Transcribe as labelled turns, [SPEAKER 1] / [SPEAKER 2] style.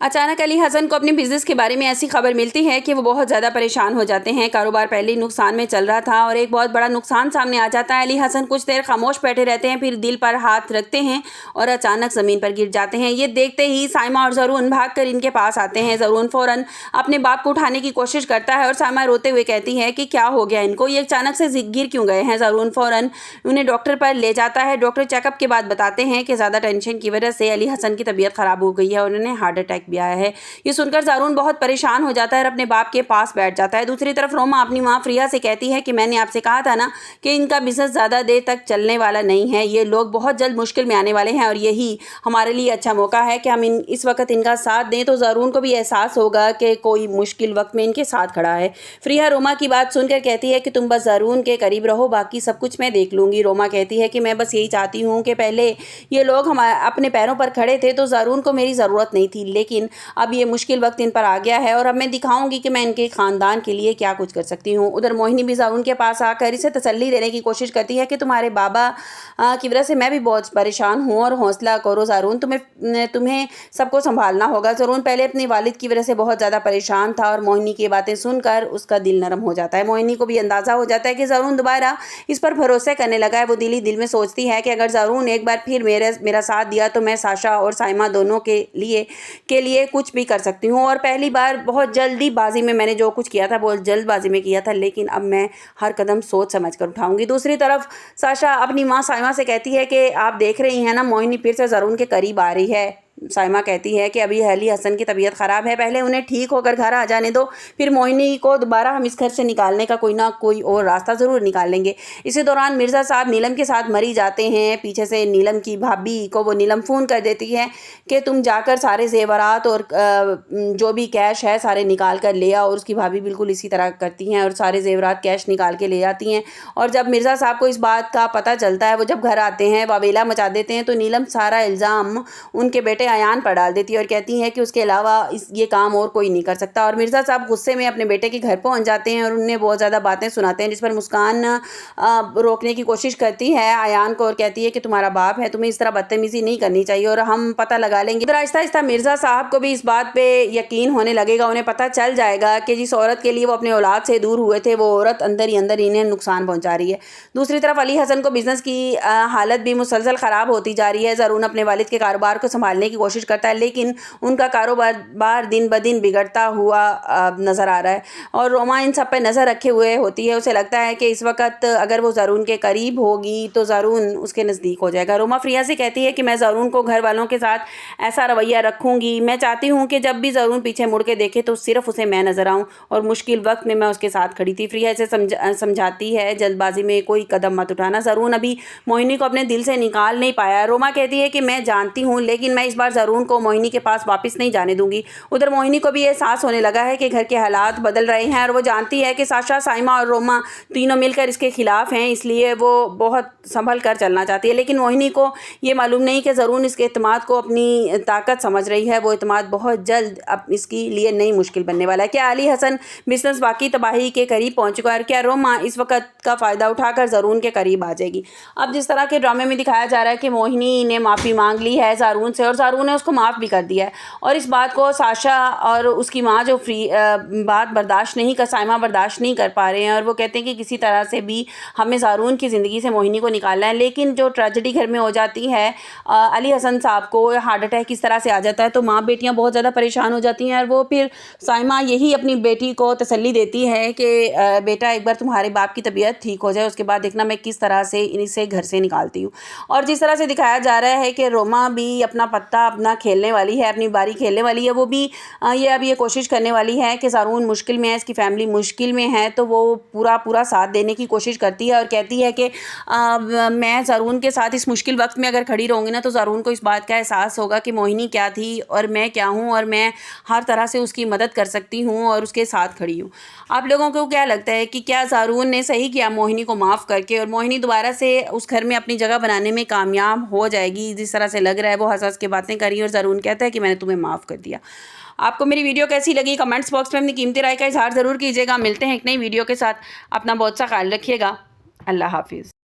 [SPEAKER 1] अचानक अली हसन को अपने बिजनेस के बारे में ऐसी खबर मिलती है कि वो बहुत ज़्यादा परेशान हो जाते हैं। कारोबार पहले ही नुकसान में चल रहा था और एक बहुत बड़ा नुकसान सामने आ जाता है। अली हसन कुछ देर खामोश बैठे रहते हैं, फिर दिल पर हाथ रखते हैं और अचानक ज़मीन पर गिर जाते हैं। ये देखते ही साइमा और ज़रून भागकर इनके पास आते हैं। ज़रून फ़ौरन अपने बाप को उठाने की कोशिश करता है और साइमा रोते हुए कहती है कि क्या हो गया इनको, ये अचानक से गिर क्यों गए हैं। ज़रून फ़ौरन उन्हें डॉक्टर पर ले जाता है। डॉक्टर चेकअप के बाद बताते हैं कि ज़्यादा टेंशन की वजह से अली हसन की तबीयत ख़राब हो गई है और उन्हें हार्ट अटैक भी आया है। ये सुनकर ज़रून बहुत परेशान हो जाता है और अपने बाप के पास बैठ जाता है। दूसरी तरफ रोमा अपनी माँ फ्रिया से कहती है कि मैंने आपसे कहा था ना कि इनका बिजनेस ज़्यादा देर तक चलने वाला नहीं है, ये लोग बहुत जल्द मुश्किल में आने वाले हैं और यही हमारे लिए अच्छा मौका है कि हम इस वक्त इनका साथ दें तो ज़रून को भी एहसास होगा कि कोई मुश्किल वक्त में इनके साथ खड़ा है। फ्रिया रोमा की बात सुनकर कहती है कि तुम बस ज़रून के करीब रहो, बाकी सब कुछ मैं देख लूँगी। रोमा कहती है कि मैं बस यही चाहती हूँ कि पहले ये लोग अपने पैरों पर खड़े थे तो ज़रून को मेरी ज़रूरत नहीं थी, लेकिन अब ये मुश्किल वक्त इन पर आ गया है और अब मैं दिखाऊंगी कि मैं इनके ख़ानदान के लिए क्या कुछ कर सकती हूँ। उधर मोहिनी भी ज़रून के पास आकर इसे तसल्ली देने की कोशिश करती है कि तुम्हारे बाबा की वजह से मैं भी बहुत परेशान हूँ और हौसला करो ज़रून, तुम्हें सबको संभालना होगा। ज़रून पहले अपने वालिद की वजह से बहुत ज़्यादा परेशान था और मोहिनी की बातें सुनकर उसका दिल नरम हो जाता है। मोहिनी को भी अंदाज़ा हो जाता है कि ज़रून दोबारा इस पर भरोसा करने लगा है। वो दिल ही दिल में सोचती है कि अगर ज़रून एक बार फिर मेरा साथ दिया तो मैं साशा और साइमा दोनों के लिए कुछ भी कर सकती हूँ। और पहली बार बहुत जल्दीबाजी में मैंने जो कुछ किया था बहुत जल्दबाजी में किया था, लेकिन अब मैं हर कदम सोच समझ कर उठाऊंगी। दूसरी तरफ साशा अपनी माँ साइमा से कहती है कि आप देख रही हैं ना, मोहिनी फिर से ज़रून के करीब आ रही है। साइमा कहती है कि अभी अली हसन की तबीयत ख़राब है, पहले उन्हें ठीक होकर घर आ जाने दो, फिर मोहिनी को दोबारा हम इस घर से निकालने का कोई ना कोई और रास्ता ज़रूर निकाल लेंगे। इसी दौरान मिर्ज़ा साहब नीलम के साथ मरी जाते हैं। पीछे से नीलम की भाभी को वो नीलम फ़ोन कर देती है कि तुम जाकर सारे ज़ेवरात और जो भी कैश है सारे निकाल कर ले आओ। और उसकी भाभी बिल्कुल इसी तरह करती हैं और सारे ज़ेवरात कैश निकाल के ले जाती हैं। और जब मिर्ज़ा साहब को इस बात का पता चलता है, वो जब घर आते हैं वावेला मचा देते हैं, तो नीलम सारा इल्ज़ाम उनके बेटे अयान पर डाल देती है और कहती है कि उसके अलावा ये काम और कोई नहीं कर सकता। और मिर्ज़ा साहब गुस्से में अपने बेटे के घर पहुंच जाते हैं और उन्हें बहुत ज़्यादा बातें सुनाते हैं, जिस पर मुस्कान रोकने की कोशिश करती है अयान को और कहती है कि तुम्हारा बाप है, तुम्हें इस तरह बदतमीज़ी नहीं करनी चाहिए और हम पता लगा लेंगे। फिर आहिस्ता आहिस्ता मिर्ज़ा साहब को भी इस बात पे यकीन होने लगेगा, उन्हें पता चल जाएगा कि जिस औरत के लिए वो अपने औलाद से दूर हुए थे वो औरत अंदर ही अंदर इन्हें नुकसान पहुँचा रही है। दूसरी तरफ अली हसन को बिज़नेस की हालत भी मुसलसल ख़राब होती जा रही है। ज़रून अपने वालिद के कारोबार को संभालने की कोशिश करता है, लेकिन उनका कारोबार दिन ब दिन बिगड़ता हुआ नज़र आ रहा है और रोमा इन सब पे नज़र रखे हुए होती है। उसे लगता है कि इस वक्त अगर वो ज़रून के करीब होगी तो ज़रून उसके नज़दीक हो जाएगा। रोमा फ्रिया से कहती है कि मैं ज़रून को घर वालों के साथ ऐसा रवैया रखूँगी, मैं चाहती हूँ कि जब भी ज़रून पीछे मुड़ के देखे तो सिर्फ उसे मैं नज़र आऊँ और मुश्किल वक्त में मैं उसके साथ खड़ी थी। फ्रिया इसे समझाती है जल्दबाजी में कोई कदम मत उठाना। ज़रून अभी मोहिनी को अपने दिल से निकाल नहीं पाया। रोमा कहती है कि मैं जानती हूँ, लेकिन मैं इस बार ज़रून को मोहिनी के पास वापस नहीं जाने दूंगी। उधर मोहिनी को भी एहसास होने लगा है कि घर के हालात बदल रहे हैं और वो जानती है कि साशा, साइमा और रोमा तीनों मिलकर इसके खिलाफ हैं, इसलिए वो बहुत संभल कर चलना चाहती है। लेकिन मोहिनी को ये मालूम नहीं कि ज़रून इसके एतमाद को अपनी ताकत समझ रही है। वो एतमाद बहुत जल्द अब इसके लिए नई मुश्किल बनने वाला है। क्या अली हसन बिजनेस बाकी तबाही के करीब पहुंच चुका है और क्या रोमा इस वक्त का फ़ायदा उठाकर ज़रून के करीब आ जाएगी? अब जिस तरह के ड्रामे में दिखाया जा रहा है कि मोहिनी ने माफ़ी मांग ली है ज़रून से और ज़रून ने उसको माफ़ भी कर दिया है और इस बात को साशा और उसकी माँ जो बात बर्दाश्त नहीं कर साइमा बर्दाश्त नहीं कर पा रहे हैं और वो कहते हैं कि किसी तरह से भी हमें ज़रून की ज़िंदगी से मोहिनी को निकालना है। लेकिन जो ट्रेजेडी घर में हो जाती है, अली हसन साहब को हार्ट अटैक इस तरह से आ जाता है तो माँ बेटियाँ बहुत ज़्यादा परेशान हो जाती हैं और वो फिर साइमा यही अपनी बेटी को तसल्ली देती है कि बेटा एक बार तुम्हारे बाप की तबीयत ठीक हो जाए, उसके बाद देखना मैं किस तरह से इसे घर से निकालती हूँ। और जिस तरह से दिखाया जा रहा है कि रोमा भी अपना पत्ता अपना खेलने वाली है, अपनी बारी खेलने वाली है, वो भी ये कोशिश करने वाली है कि ज़रून मुश्किल में है, इसकी फैमिली मुश्किल में है, तो वो पूरा साथ देने की कोशिश करती है और कहती है कि मैं ज़रून के साथ इस मुश्किल वक्त में अगर खड़ी रहूँगी ना तो ज़रून को इस बात का एहसास होगा कि मोहिनी क्या थी और मैं क्या हूँ और मैं हर तरह से उसकी मदद कर सकती हूँ और उसके साथ खड़ी हूँ। आप लोगों को क्या लगता है कि क्या ज़रून ने सही किया मोहिनी को माफ़ करके और मोहिनी दोबारा से उस घर में अपनी जगह बनाने में कामयाब हो जाएगी? जिस तरह से लग रहा है वो हंस हंस के बातें करी और ज़रून कहता है कि मैंने तुम्हें माफ़ कर दिया। आपको मेरी वीडियो कैसी लगी कमेंट्स बॉक्स में अपनी कीमती राय का इजहार ज़रूर कीजिएगा। मिलते हैं एक नई वीडियो के साथ, अपना बहुत सा ख्याल रखिएगा। अल्लाह हाफिज़।